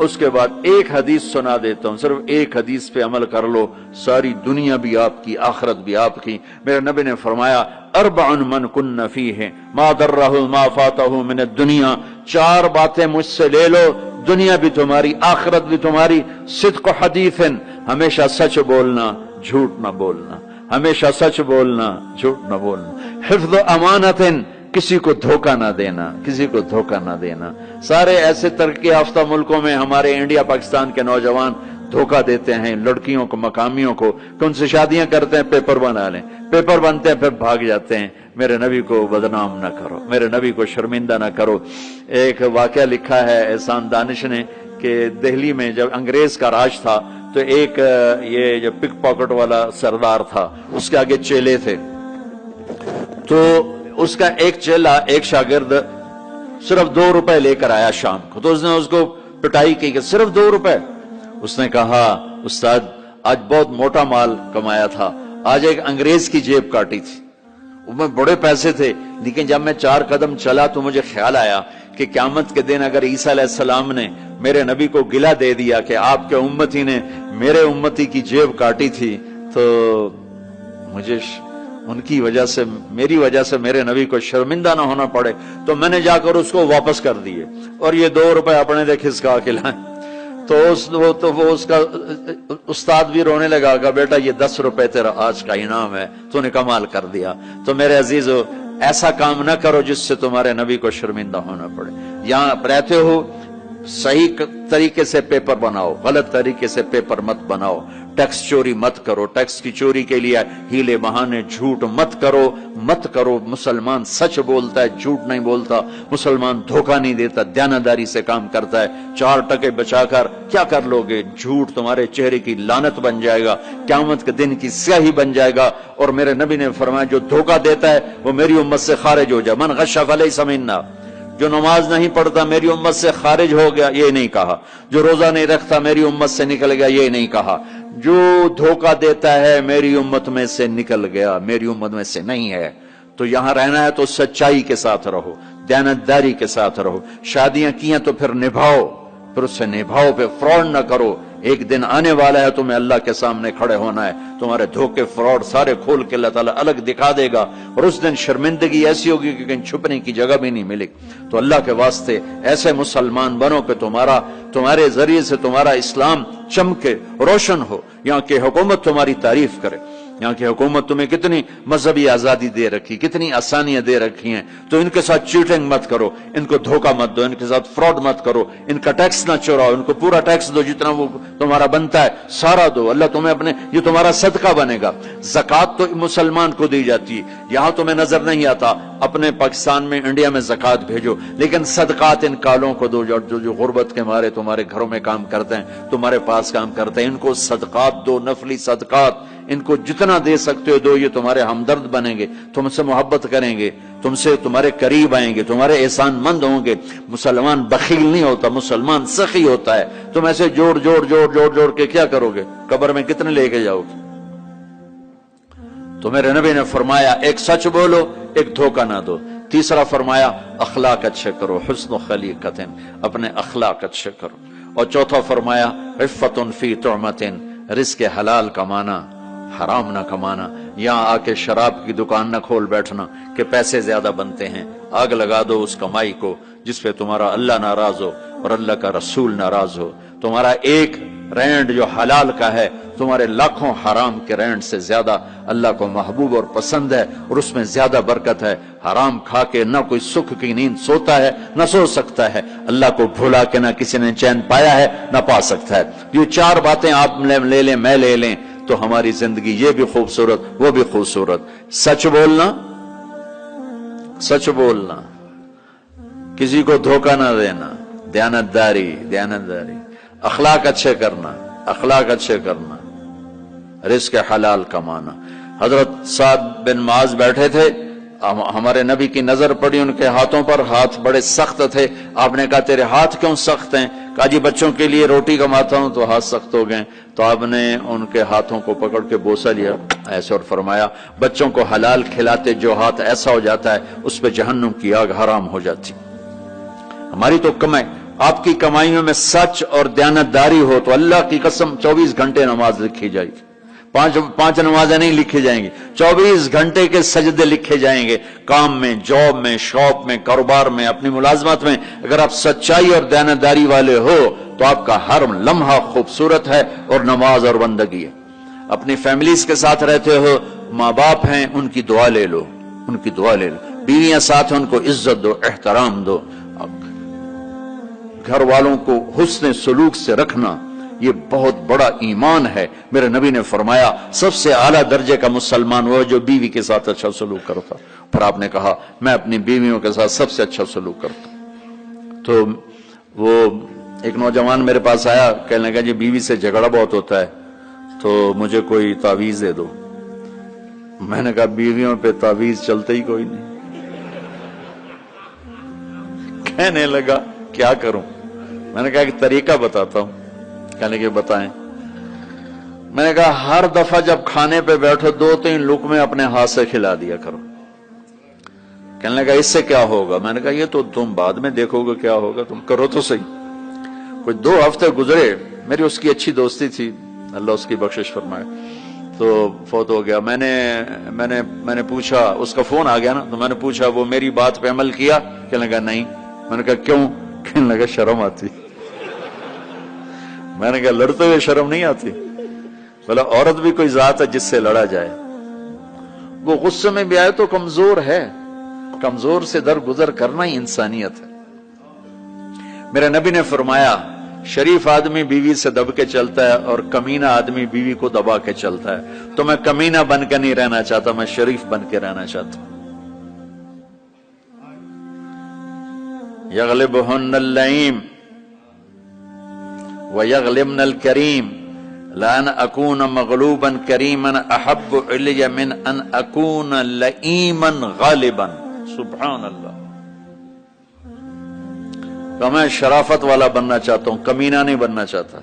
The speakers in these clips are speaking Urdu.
اس کے بعد ایک حدیث سنا دیتا ہوں، صرف ایک حدیث پہ عمل کر لو، ساری دنیا بھی آپ کی، آخرت بھی آپ کی۔ میرے نبی نے فرمایا اربع من کن فیہ ما ضرہ ما فاتہ من الدنیا، چار باتیں مجھ سے لے لو، دنیا بھی تمہاری، آخرت بھی تمہاری۔ صدق حدیث، ہمیشہ سچ بولنا، جھوٹ نہ بولنا، ہمیشہ سچ بولنا، جھوٹ نہ بولنا۔ حفظ امانت، کسی کو دھوکہ نہ دینا، کسی کو دھوکہ نہ دینا۔ سارے ایسے ترقی یافتہ ملکوں میں ہمارے انڈیا پاکستان کے نوجوان دھوکہ دیتے ہیں لڑکیوں کو، مقامیوں کو، کہ ان سے شادیاں کرتے ہیں، پیپر بنا لیں، پیپر بنتے ہیں پھر بھاگ جاتے ہیں۔ میرے نبی کو بدنام نہ کرو، میرے نبی کو شرمندہ نہ کرو۔ ایک واقعہ لکھا ہے احسان دانش نے کہ دہلی میں جب انگریز کا راج تھا تو ایک یہ جو پک پاکٹ والا سردار تھا، اس کے آگے چیلے تھے، تو اس کا ایک چیلا، ایک شاگرد صرف 2 روپے لے کر آیا شام کو، تو اس نے اس کو پٹائی کی کہ صرف 2 روپے۔ اس نے کہا استاد آج بہت موٹا مال کمایا تھا، آج ایک انگریز کی جیب کاٹی تھی، میں بڑے پیسے تھے، لیکن جب میں 4 قدم چلا تو مجھے خیال آیا کہ قیامت کے دن اگر عیسیٰ علیہ السلام نے میرے نبی کو گلہ دے دیا کہ آپ کے امتی نے میرے امتی کی جیب کاٹی تھی، تو مجھے ان کی وجہ سے، میری وجہ سے میرے نبی کو شرمندہ نہ ہونا پڑے، تو میں نے جا کر اس کو واپس کر دیے اور یہ 2 روپے اپنے دے کھسکا کے لائیں۔ تو وہ اس کا استاد بھی رونے لگا کہ بیٹا یہ 10 روپے تیرا آج کا انعام ہے، تو نے کمال کر دیا۔ تو میرے عزیزو، ایسا کام نہ کرو جس سے تمہارے نبی کو شرمندہ ہونا پڑے۔ یہاں رہتے ہو صحیح طریقے سے پیپر بناؤ، غلط طریقے سے پیپر مت بناؤ، ٹیکس چوری مت کرو، ٹیکس کی چوری کے لیے ہیلے بہانے جھوٹ مت کرو۔ مسلمان سچ بولتا ہے، جھوٹ نہیں بولتا، مسلمان دھوکہ نہیں دیتا، دیانتداری سے کام کرتا ہے۔ 4 ٹکے بچا کر کیا کر لو گے؟ جھوٹ تمہارے چہرے کی لعنت بن جائے گا، قیامت کے دن کی سیاہی بن جائے گا۔ اور میرے نبی نے فرمایا جو دھوکہ دیتا ہے وہ میری امت سے خارج ہو جائے، من غش فلیس منا، جو نماز نہیں پڑھتا میری امت سے خارج ہو گیا، یہ نہیں کہا۔ جو روزہ نہیں رکھتا میری امت سے نکل گیا، یہ نہیں کہا۔ جو دھوکہ دیتا ہے میری امت میں سے نکل گیا، میری امت میں سے نہیں ہے۔ تو یہاں رہنا ہے تو سچائی کے ساتھ رہو، دیانتداری کے ساتھ رہو۔ شادیاں کی ہیں تو پھر نبھاؤ، پھر اس سے نبھاؤ، پہ فراڈ نہ کرو۔ ایک دن آنے والا ہے تمہیں اللہ کے سامنے کھڑے ہونا ہے، تمہارے دھوکے فراڈ سارے کھول کے اللہ تعالیٰ الگ دکھا دے گا، اور اس دن شرمندگی ایسی ہوگی کہ کہیں چھپنے کی جگہ بھی نہیں ملے۔ تو اللہ کے واسطے ایسے مسلمان بنو کہ تمہارے ذریعے سے تمہارا اسلام چمکے، روشن ہو، یہاں کی حکومت تمہاری تعریف کرے۔ یہاں کی حکومت تمہیں کتنی مذہبی آزادی دے رکھی، کتنی آسانیاں دے رکھی ہیں، تو ان کے ساتھ چیٹنگ مت کرو، ان کو دھوکہ مت دو، ان کے ساتھ فراڈ مت کرو، ان کا ٹیکس نہ چوراؤ، ان کو پورا ٹیکس دو، جتنا وہ تمہارا بنتا ہے سارا دو، اللہ تمہیں یہ تمہارا صدقہ بنے گا۔ زکوٰۃ تو مسلمان کو دی جاتی ہے، یہاں تمہیں نظر نہیں آتا، اپنے پاکستان میں، انڈیا میں زکوٰۃ بھیجو، لیکن صدقات ان کالوں کو دو جو غربت کے مارے تمہارے گھروں میں کام کرتے ہیں، تمہارے پاس کام کرتے ہیں، ان کو صدقات دو، نفلی صدقات، ان کو جتنا دے سکتے ہو دو، یہ تمہارے ہمدرد بنیں گے، تم سے محبت کریں گے، تم سے تمہارے قریب آئیں گے، تمہارے احسان مند ہوں گے۔ مسلمان بخیل نہیں ہوتا، مسلمان سخی ہوتا ہے۔ تم ایسے جوڑ کے کیا کرو گے؟ قبر میں کتنے لے کے جاؤ گے؟ تو میرے نبی نے فرمایا ایک سچ بولو، ایک دھوکہ نہ دو۔ تیسرا فرمایا اخلاق اچھے کرو، حسن و خلیقت، اپنے اخلاق اچھے کرو۔ اور چوتھا فرمایا عفت فی طعمت، رزق حلال کمانا، حرام نہ کمانا۔ یہاں آ کے شراب کی دکان نہ کھول بیٹھنا کہ پیسے زیادہ بنتے ہیں، آگ لگا دو اس کمائی کو جس پہ تمہارا اللہ ناراض ہو اور اللہ کا رسول ناراض ہو۔ تمہارا ایک رینڈ جو حلال کا ہے تمہارے لاکھوں حرام کے رینڈ سے زیادہ اللہ کو محبوب اور پسند ہے، اور اس میں زیادہ برکت ہے۔ حرام کھا کے نہ کوئی سکھ کی نیند سوتا ہے، نہ سو سکتا ہے۔ اللہ کو بھولا کے نہ کسی نے چین پایا ہے، نہ پا سکتا ہے۔ یہ 4 باتیں آپ لے لیں، میں لے لیں، تو ہماری زندگی یہ بھی خوبصورت، وہ بھی خوبصورت۔ سچ بولنا، کسی کو دھوکہ نہ دینا، دیانتداری، اخلاق اچھے کرنا، رزق حلال کمانا۔ حضرت سعد بن معاذ بیٹھے تھے، ہمارے نبی کی نظر پڑی ان کے ہاتھوں پر، ہاتھ بڑے سخت تھے۔ آپ نے کہا تیرے ہاتھ کیوں سخت ہیں؟ کہا جی بچوں کے لیے روٹی کماتا ہوں تو ہاتھ سخت ہو گئے۔ تو آپ نے ان کے ہاتھوں کو پکڑ کے بوسہ لیا ایسے اور فرمایا بچوں کو حلال کھلاتے جو ہاتھ ایسا ہو جاتا ہے اس پہ جہنم کی آگ حرام ہو جاتی۔ ہماری تو آپ کی کمائیوں میں سچ اور دیانتداری ہو تو اللہ کی قسم 24 گھنٹے نماز لکھی جائے گی. پانچ نمازیں نہیں لکھی جائیں گی, 24 گھنٹے کے سجدے لکھے جائیں گے. کام میں, جاب میں, شاپ میں, کاروبار میں, اپنی ملازمت میں اگر آپ سچائی اور دیانتداری والے ہو تو آپ کا ہر لمحہ خوبصورت ہے اور نماز اور بندگی ہے. اپنی فیملیز کے ساتھ رہتے ہو, ماں باپ ہیں, ان کی دعا لے لو, ان کی دعا لے لو. بیویاں ساتھ ہیں, ان کو عزت دو, احترام دو. گھر والوں کو حسن سلوک سے رکھنا یہ بہت بڑا ایمان ہے. میرے نبی نے فرمایا سب سے اعلیٰ درجے کا مسلمان وہ جو بیوی کے ساتھ اچھا سلوک کرتا. پھر آپ نے کہا میں اپنی بیویوں کے ساتھ سب سے اچھا سلوک کرتا. تو وہ ایک نوجوان میرے پاس آیا, کہنے لگا جی بیوی سے جھگڑا بہت ہوتا ہے تو مجھے کوئی تعویذ دے دو. میں نے کہا بیویوں پہ تعویذ چلتے ہی کوئی نہیں. کہنے لگا کیا کروں؟ میں نے کہا کہ طریقہ بتاتا ہوں. کہنے کے بتائیں. میں نے کہا ہر دفعہ جب کھانے پہ بیٹھو 2-3 لقمے اپنے ہاتھ سے کھلا دیا کرو. کہنے لگا اس سے کیا ہوگا؟ میں نے کہا یہ تو تم بعد میں دیکھو گے کیا ہوگا, تم کرو تو صحیح. کوئی 2 ہفتے گزرے, میری اس کی اچھی دوستی تھی, اللہ اس کی بخشش فرمائے, تو فوت ہو گیا. میں نے پوچھا, اس کا فون آ گیا نا, تو میں نے پوچھا وہ میری بات پہ عمل کیا؟ کہنے لگا نہیں. میں نے کہا کیوں؟ کہنے لگا شرم آتی. میں نے کہا لڑتے ہوئے شرم نہیں آتی؟ بولا عورت بھی کوئی ذات ہے جس سے لڑا جائے. وہ غصے میں بھی آئے تو کمزور ہے, کمزور سے درگزر کرنا ہی انسانیت ہے. میرے نبی نے فرمایا شریف آدمی بیوی سے دب کے چلتا ہے اور کمینہ آدمی بیوی کو دبا کے چلتا ہے. تو میں کمینہ بن کے نہیں رہنا چاہتا, میں شریف بن کے رہنا چاہتا ہوں. یغلبہن اللئیم ویغلبن الکریم لان اکون مغلوبا کریما احب علی من ان اکون لئیما غالبا. سبحان اللہ. تو میں شرافت والا بننا چاہتا ہوں, کمینہ نہیں بننا چاہتا.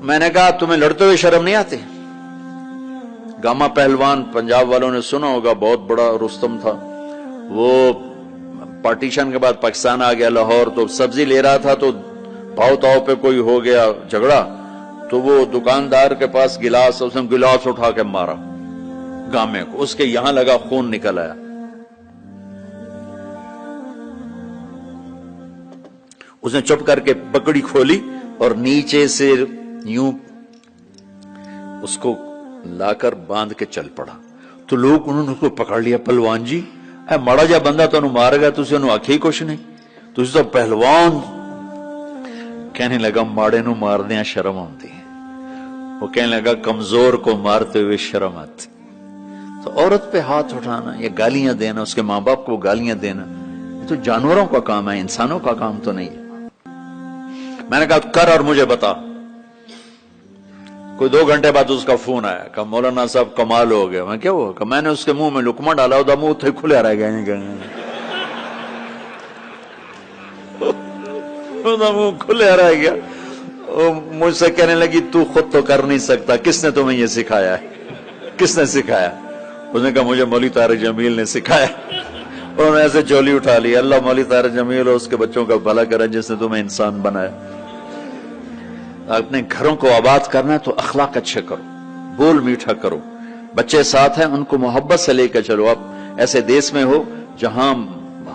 میں نے کہا تمہیں لڑتے ہوئے شرم نہیں آتی؟ گاما پہلوان پنجاب والوں نے سنا ہوگا, بہت بڑا رستم تھا. وہ پارٹیشن کے بعد پاکستان آ گیا لاہور, تو سبزی لے رہا تھا تو بھاؤ تاؤ پہ کوئی ہو گیا جھگڑا, تو وہ دکاندار کے پاس گلاس, اس نے گلاس اٹھا کے مارا گامے کو, اس کے یہاں لگا, خون نکل آیا. اس نے چپ کر کے پکڑی کھولی اور نیچے سے یوں اس کو لا کر باندھ کے چل پڑا. تو لوگ انہوں نے اس کو پکڑ لیا, پہلوان جی اے مڑا جا بندہ تو انہوں مار گیا, تُسے انہوں آکھی کچھ نہیں, تُسے تو پہلوان. کہنے لگا ماڑے نو مار دیا شرم آتی ہے. وہ کہنے لگا کمزور کو مارتے ہوئے شرم آتی. تو عورت پہ ہاتھ اٹھانا یا گالیاں دینا, اس کے ماں باپ کو گالیاں دینا, یہ تو جانوروں کا کام ہے, انسانوں کا کام تو نہیں ہے. میں نے کہا کر اور مجھے بتا. کوئی 2 گھنٹے بعد اس کا فون آیا, کہا مولانا صاحب کمال ہو گیا. میں کیا ہوا؟ کہ میں نے اس کے منہ میں لقمہ ڈالا, وہ منہ تھے کھلے رہ گئے, منہ کھلے رہ گیا. مجھ سے کہنے لگی تو خود تو کر نہیں سکتا, کس نے تمہیں یہ سکھایا ہے؟ کس نے سکھایا؟ اس نے کہا مجھے مولوی طارق جمیل نے سکھایا. انہوں نے ایسے چولی اٹھا لی. اللہ مولوی طارق جمیل اور اس کے بچوں کا بھلا کرے جس نے تمہیں انسان بنایا. اپنے گھروں کو آباد کرنا ہے تو اخلاق اچھے کرو, بول میٹھا کرو, بچے ساتھ ہیں ان کو محبت سے لے کے چلو. آپ ایسے دیس میں ہو جہاں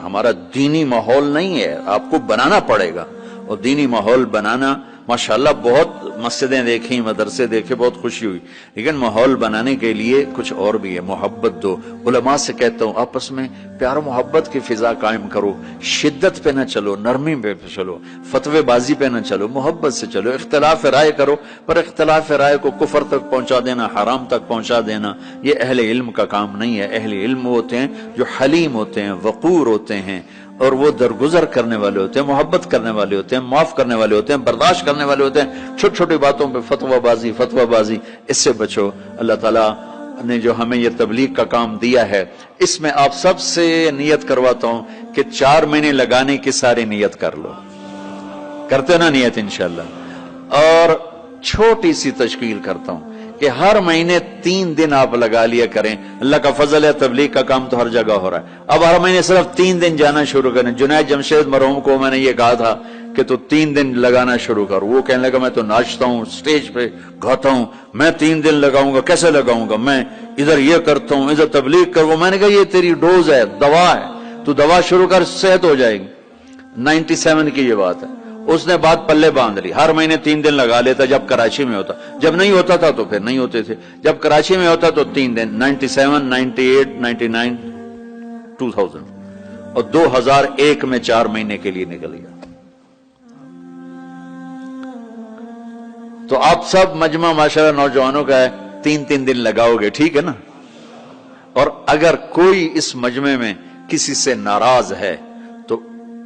ہمارا دینی ماحول نہیں ہے, آپ کو بنانا پڑے گا. اور دینی ماحول بنانا ماشاءاللہ بہت مسجدیں دیکھیں, مدرسے دیکھے, بہت خوشی ہوئی, لیکن ماحول بنانے کے لیے کچھ اور بھی ہے. محبت دو. علماء سے کہتا ہوں آپس میں پیار و محبت کی فضا قائم کرو, شدت پہ نہ چلو, نرمی پہ چلو, فتوے بازی پہ نہ چلو, محبت سے چلو. اختلاف رائے کرو, پر اختلاف رائے کو کفر تک پہنچا دینا, حرام تک پہنچا دینا, یہ اہل علم کا کام نہیں ہے. اہل علم ہوتے ہیں جو حلیم ہوتے ہیں, وقور ہوتے ہیں, اور وہ درگزر کرنے والے ہوتے ہیں, محبت کرنے والے ہوتے ہیں, معاف کرنے والے ہوتے ہیں, برداشت کرنے والے ہوتے ہیں. چھوٹی چھوٹی باتوں پہ فتوہ بازی اس سے بچو. اللہ تعالیٰ نے جو ہمیں یہ تبلیغ کا کام دیا ہے, اس میں آپ سب سے نیت کرواتا ہوں کہ 4 مہینے لگانے کی ساری نیت کر لو. کرتے نا نیت انشاءاللہ. اور چھوٹی سی تشکیل کرتا ہوں کہ ہر مہینے 3 دن آپ لگا لیا کریں. اللہ کا فضل ہے، تبلیغ کا کام تو ہر جگہ ہو رہا ہے. اب ہر مہینے صرف 3 دن جانا شروع کریں. جنید جمشید مرحوم کو میں نے یہ کہا تھا کہ تو 3 دن لگانا شروع کر. وہ کہنے لگا میں تو ناچتا ہوں، سٹیج پہ گاتا ہوں، میں 3 دن لگاؤں گا، کیسے لگاؤں گا، میں ادھر یہ کرتا ہوں، ادھر تبلیغ کروں. میں نے کہا یہ تیری ڈوز ہے، دوا ہے، تو دوا شروع کر، صحت ہو جائے گی. 97 کی یہ بات ہے. اس نے بات پلے باندھ لی. ہر مہینے 3 دن لگا لیتا جب کراچی میں ہوتا. جب نہیں ہوتا تھا تو پھر نہیں ہوتے تھے. جب کراچی میں ہوتا تو 3 دن. 97 98 99 2000 اور 2001 میں 4 مہینے کے لیے نکل گیا. تو آپ سب مجمع ماشاءاللہ نوجوانوں کا ہے، 3 دن لگاؤ گے، ٹھیک ہے نا. اور اگر کوئی اس مجمع میں کسی سے ناراض ہے تو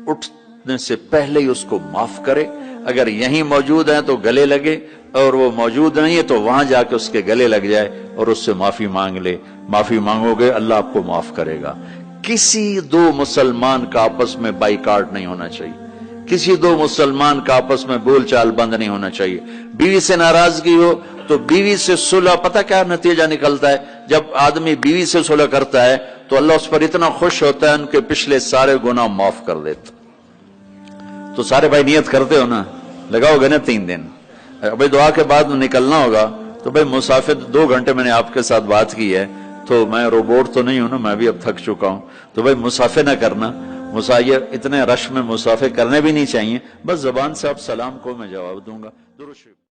اٹھنے سے پہلے ہی اس کو معاف کرے. اگر یہیں موجود ہیں تو گلے لگے، اور وہ موجود نہیں ہے تو وہاں جا کے اس کے گلے لگ جائے اور اس سے معافی مانگ لے. معافی مانگو گے اللہ آپ کو معاف کرے گا. کسی 2 مسلمان کا آپس میں بائیکاٹ نہیں ہونا چاہیے. کسی 2 مسلمان کا آپس میں بول چال بند نہیں ہونا چاہیے. بیوی سے ناراضگی ہو تو بیوی سے صلح. پتہ کیا نتیجہ نکلتا ہے؟ جب آدمی بیوی سے صلح کرتا ہے تو اللہ اس پر اتنا خوش ہوتا ہے، ان کے پچھلے سارے گناہ معاف کر دیتا. تو سارے بھائی نیت کرتے ہو نا، لگاؤ گے نا 3 دن. بھائی دعا کے بعد نکلنا ہوگا تو بھائی مسافر 2 گھنٹے میں نے آپ کے ساتھ بات کی ہے، تو میں روبوٹ تو نہیں ہوں نا، میں بھی اب تھک چکا ہوں. تو بھائی مسافر نہ کرنا. مسافر اتنے رش میں مسافر کرنے بھی نہیں چاہیے. بس زبان سے آپ سلام کو میں جواب دوں گا. درود شریف.